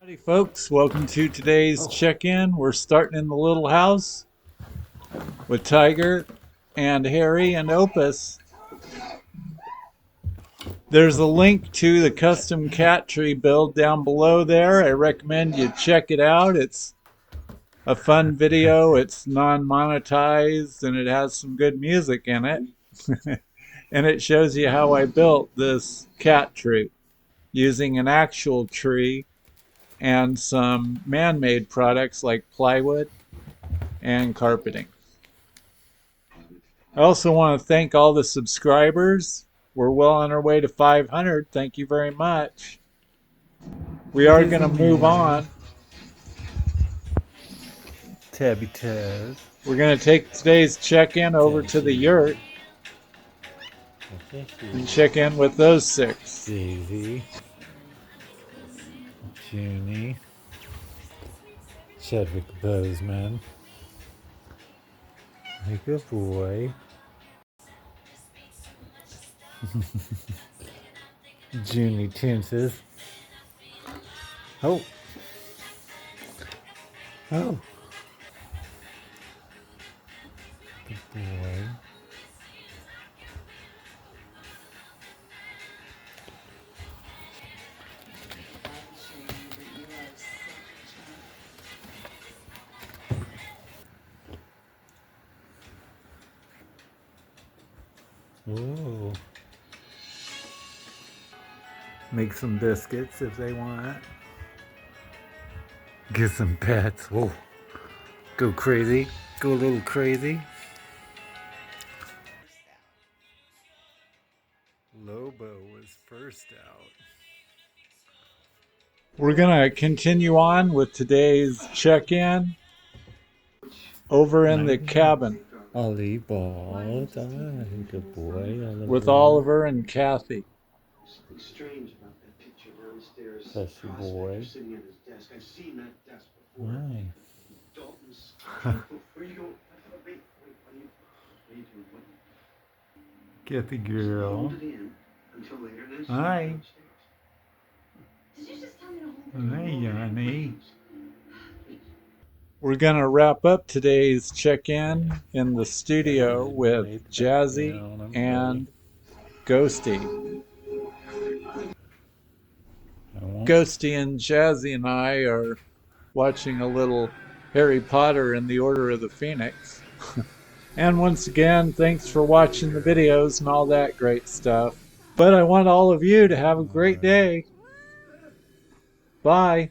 Howdy folks, welcome to today's check-in. We're starting in the little house with Tiger and Harry and Opus. There's a link to the custom cat tree build down below there. I recommend you check it out. It's a fun video. It's non-monetized and it has some good music in it. And it shows you how I built this cat tree using an actual tree and some man-made products like plywood and carpeting. I also want to thank all the subscribers. We're well on our way to 500. Thank you very much. We are going to move on. Tabby Taz. We're going to take today's check-in over to the Yurt and check in with those 6. Daisy. Junie. Chadwick Bozeman. Hey, good boy. Junie Tinses. Oh. Oh. Good boy. Ooh. Make some biscuits if they want. Get some pets. Whoa. Go crazy. Go a little crazy. Lobo was first out. We're going to continue on with today's check-in over in the cabin Ollie Ball, good boy. with Oliver and Kathy. Strange about that picture downstairs. That's your boy. Sitting at his desk. I've seen that desk before. Why? Dalton's. Where are you going? Wait, what are you doing? What? Kathy girl. Hold it in until later. Then Hi. upstairs. Did you just tell me to hold it? Hey, Yanni. We're going to wrap up today's check-in in the studio with Jazzy and Ghosty. Ghosty and Jazzy and I are watching a little Harry Potter and the Order of the Phoenix. And once again, thanks for watching the videos and all that great stuff. But I want all of you to have a great day. Bye.